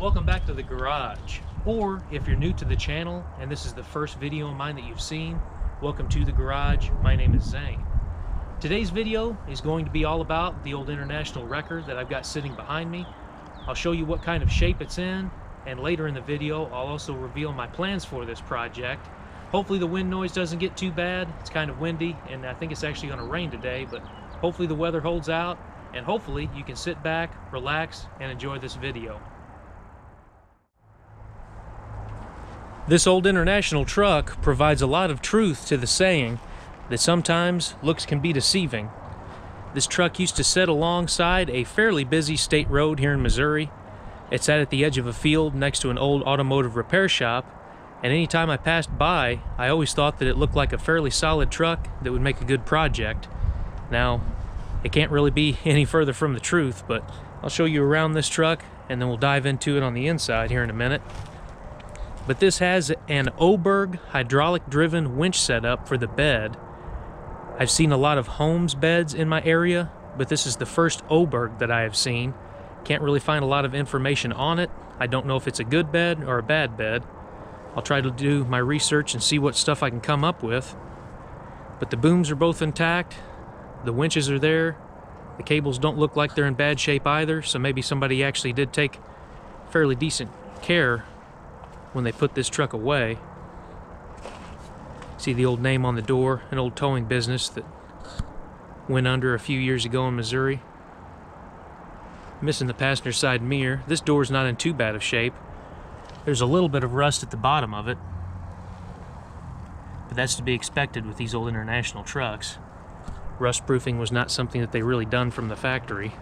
Welcome back to the garage, or if you're new to the channel and this is the first video of mine that you've seen, welcome to the garage. My name is Zane. Today's video is going to be all about the old International wrecker that I've got sitting behind me. I'll show you what kind of shape it's in, and later in the video I'll also reveal my plans for this project. Hopefully the wind noise doesn't get too bad. It's kind of windy and I think it's actually going to rain today, but hopefully the weather holds out and hopefully you can sit back, relax, and enjoy this video. This old International truck provides a lot of truth to the saying that sometimes looks can be deceiving. This truck used to sit alongside a fairly busy state road here in Missouri. It sat at the edge of a field next to an old automotive repair shop, and anytime I passed by, I always thought that it looked like a fairly solid truck that would make a good project. Now, it can't really be any further from the truth, but I'll show you around this truck and then we'll dive into it on the inside here in a minute. But this has an Oberg hydraulic driven winch setup for the bed. I've seen a lot of Holmes beds in my area, but this is the first Oberg that I have seen. Can't really find a lot of information on it. I don't know if it's a good bed or a bad bed. I'll try to do my research and see what stuff I can come up with. But the booms are both intact. The winches are there. The cables don't look like they're in bad shape either, so maybe somebody actually did take fairly decent care when they put this truck away. See the old name on the door, an old towing business that went under a few years ago in Missouri. Missing the passenger side mirror. This door's not in too bad of shape. There's a little bit of rust at the bottom of it, but that's to be expected with these old International trucks. Rust proofing was not something that they really done from the factory,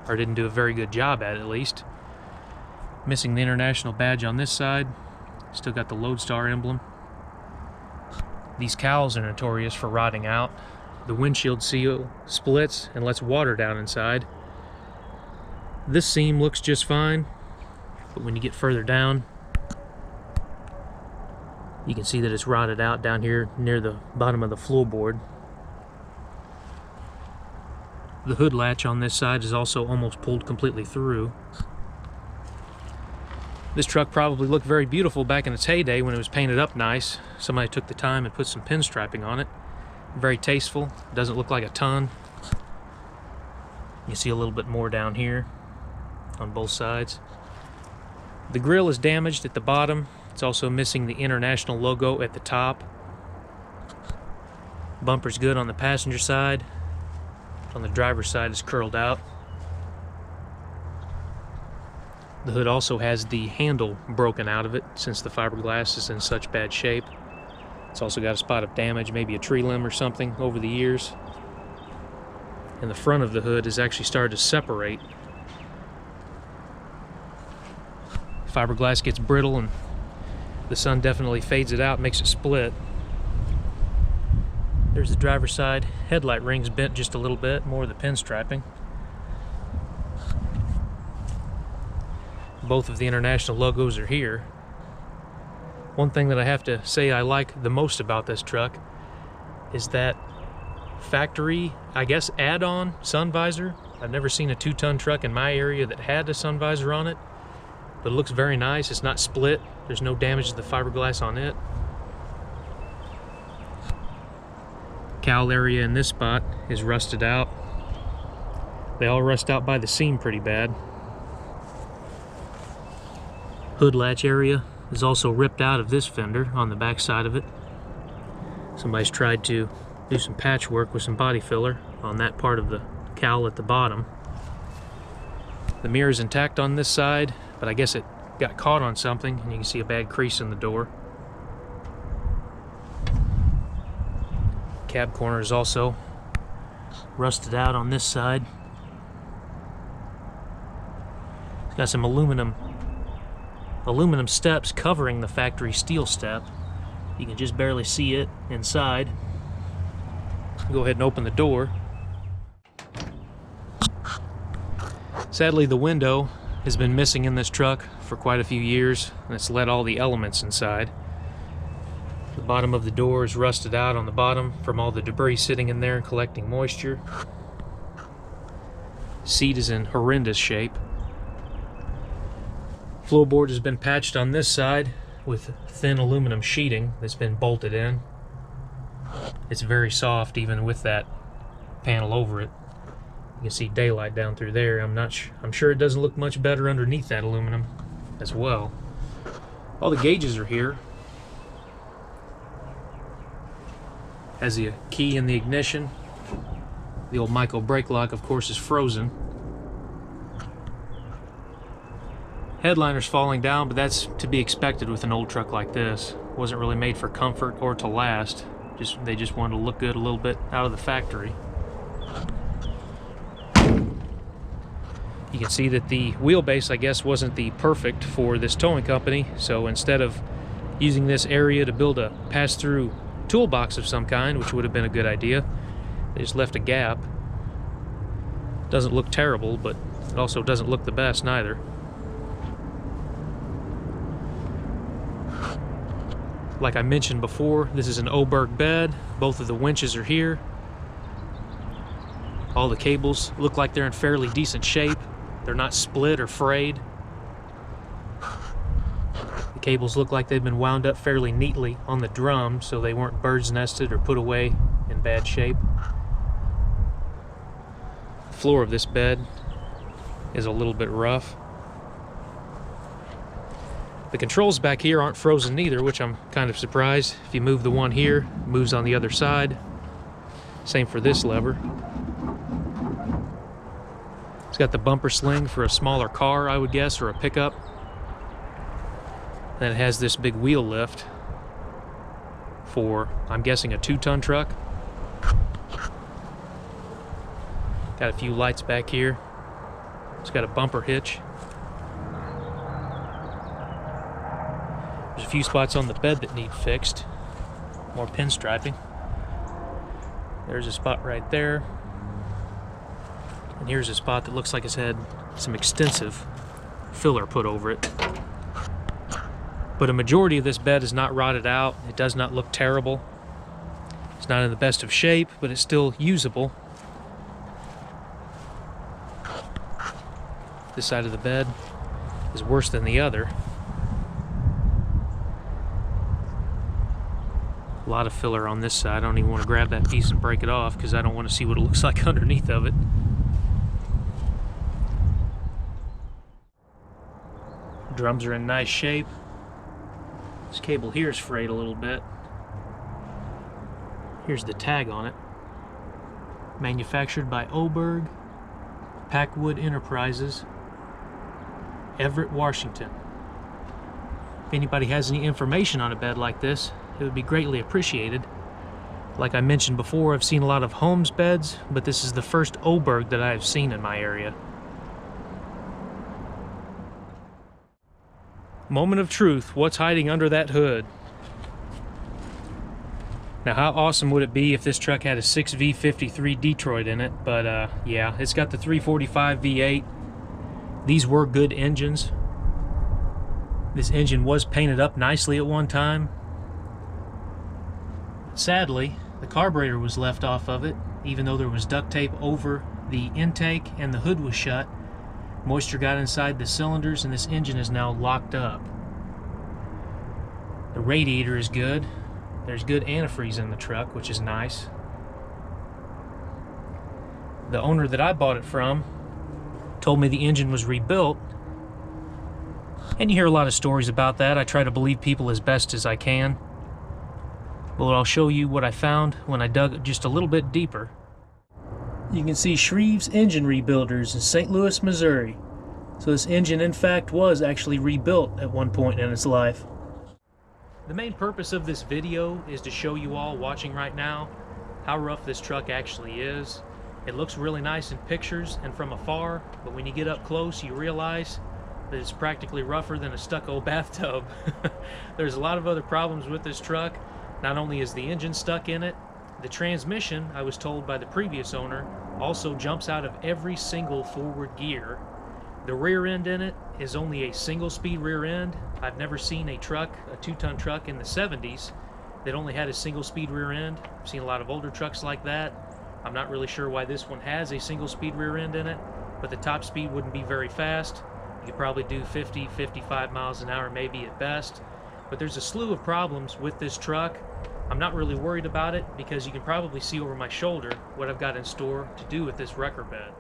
or didn't do a very good job at least. Missing the International badge on this side. Still got the Loadstar emblem. These cowls are notorious for rotting out. The windshield seal splits and lets water down inside. This seam looks just fine, but when you get further down, you can see that it's rotted out down here near the bottom of the floorboard. The hood latch on this side is also almost pulled completely through. This truck probably looked very beautiful back in its heyday when it was painted up nice. Somebody took the time and put some pinstriping on it. Very tasteful. Doesn't look like a ton. You see a little bit more down here on both sides. The grille is damaged at the bottom. It's also missing the International logo at the top. Bumper's good on the passenger side. On the driver's side it's curled out. The hood also has the handle broken out of it since the fiberglass is in such bad shape. It's also got a spot of damage, maybe a tree limb or something over the years. And the front of the hood has actually started to separate. Fiberglass gets brittle and the sun definitely fades it out, makes it split. There's the driver's side. Headlight ring's bent just a little bit, more of the pinstriping. Both of the International logos are here. One thing that I have to say I like the most about this truck is that factory, I guess, add-on sun visor. I've never seen a 2-ton truck in my area that had a sun visor on it, but it looks very nice. It's not split. There's no damage to the fiberglass on it. Cowl area in this spot is rusted out. They all rust out by the seam pretty bad. Hood latch area is also ripped out of this fender on the back side of it. Somebody's tried to do some patchwork with some body filler on that part of the cowl at the bottom. The mirror is intact on this side, but I guess it got caught on something and you can see a bad crease in the door. Cab corner is also rusted out on this side. It's got some aluminum steps covering the factory steel step. You can just barely see it inside. Go ahead and open the door. Sadly, the window has been missing in this truck for quite a few years, and it's let all the elements inside. The bottom of the door is rusted out on the bottom from all the debris sitting in there and collecting moisture. Seat is in horrendous shape. Floorboard has been patched on this side with thin aluminum sheeting that's been bolted in. It's very soft even with that panel over it. You can see daylight down through there. I'm sure it doesn't look much better underneath that aluminum as well. All the gauges are here. Has the key in the ignition. The old Michael brake lock, of course, is frozen. Headliner's falling down, but that's to be expected with an old truck like this. Wasn't really made for comfort or to last. They just wanted to look good a little bit out of the factory. You can see that the wheelbase, I guess, wasn't the perfect for this towing company, so instead of using this area to build a pass-through toolbox of some kind, which would have been a good idea, they just left a gap. Doesn't look terrible, but it also doesn't look the best neither. Like I mentioned before, this is an Oberg bed. Both of the winches are here. All the cables look like they're in fairly decent shape. They're not split or frayed. The cables look like they've been wound up fairly neatly on the drum, so they weren't bird's nested or put away in bad shape. The floor of this bed is a little bit rough. The controls back here aren't frozen either, which I'm kind of surprised. If you move the one here, it moves on the other side. Same for this lever. It's got the bumper sling for a smaller car, I would guess, or a pickup. Then it has this big wheel lift for, I'm guessing, a 2-ton truck. Got a few lights back here. It's got a bumper hitch. There's a few spots on the bed that need fixed. More pinstriping. There's a spot right there. And here's a spot that looks like it's had some extensive filler put over it. But a majority of this bed is not rotted out. It does not look terrible. It's not in the best of shape, but it's still usable. This side of the bed is worse than the other. A lot of filler on this side. I don't even want to grab that piece and break it off because I don't want to see what it looks like underneath of it. Drums are in nice shape. This cable here is frayed a little bit. Here's the tag on it. Manufactured by Oberg, Packwood Enterprises, Everett, Washington. If anybody has any information on a bed like this, it would be greatly appreciated. Like I mentioned before, I've seen a lot of Holmes beds, but this is the first Oberg that I have seen in my area. Moment of truth, what's hiding under that hood? Now, how awesome would it be if this truck had a 6V53 Detroit in it? But yeah, it's got the 345 V8. These were good engines. This engine was painted up nicely at one time. Sadly, the carburetor was left off of it, even though there was duct tape over the intake and the hood was shut. Moisture got inside the cylinders and this engine is now locked up. The radiator is good. There's good antifreeze in the truck, which is nice. The owner that I bought it from told me the engine was rebuilt. And you hear a lot of stories about that. I try to believe people as best as I can. But I'll show you what I found when I dug just a little bit deeper. You can see Shreve's Engine Rebuilders in St. Louis, Missouri. So this engine, in fact, was actually rebuilt at one point in its life. The main purpose of this video is to show you all watching right now how rough this truck actually is. It looks really nice in pictures and from afar, but when you get up close, you realize that it's practically rougher than a stucco bathtub. There's a lot of other problems with this truck. Not only is the engine stuck in it, the transmission, I was told by the previous owner, also jumps out of every single forward gear. The rear end in it is only a single-speed rear end. I've never seen a truck, a 2-ton truck in the 70s, that only had a single-speed rear end. I've seen a lot of older trucks like that. I'm not really sure why this one has a single-speed rear end in it, but the top speed wouldn't be very fast. You could probably do 50, 55 miles an hour maybe at best. But there's a slew of problems with this truck. I'm not really worried about it because you can probably see over my shoulder what I've got in store to do with this wrecker bed.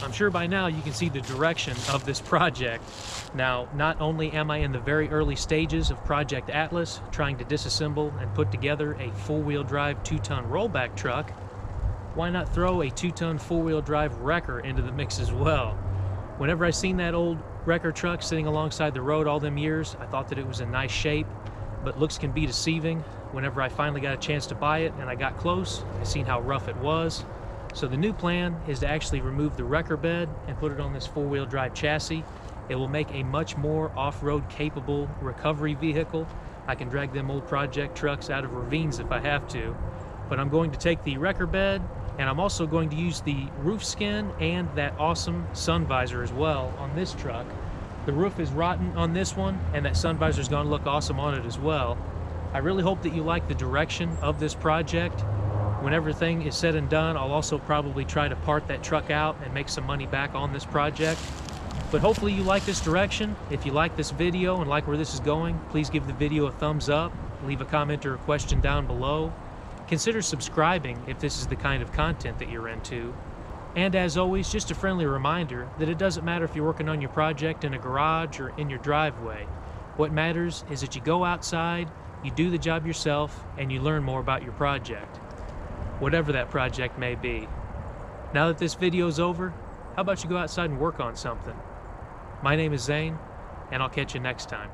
I'm sure by now you can see the direction of this project. Now, not only am I in the very early stages of Project Atlas, trying to disassemble and put together a four-wheel drive 2-ton rollback truck, why not throw a 2-ton four-wheel drive wrecker into the mix as well? Whenever I seen that old wrecker truck sitting alongside the road all them years, I thought that it was in nice shape, but looks can be deceiving. Whenever I finally got a chance to buy it and I got close, I seen how rough it was. So the new plan is to actually remove the wrecker bed and put it on this four-wheel drive chassis. It will make a much more off-road capable recovery vehicle. I can drag them old project trucks out of ravines if I have to. But I'm going to take the wrecker bed, and I'm also going to use the roof skin and that awesome sun visor as well on this truck. The roof is rotten on this one, and that sun visor is going to look awesome on it as well. I really hope that you like the direction of this project. When everything is said and done, I'll also probably try to part that truck out and make some money back on this project. But hopefully you like this direction. If you like this video and like where this is going, please give the video a thumbs up, leave a comment or a question down below. Consider subscribing if this is the kind of content that you're into. And as always, just a friendly reminder that it doesn't matter if you're working on your project in a garage or in your driveway. What matters is that you go outside, you do the job yourself, and you learn more about your project, whatever that project may be. Now that this video is over, how about you go outside and work on something? My name is Zane, and I'll catch you next time.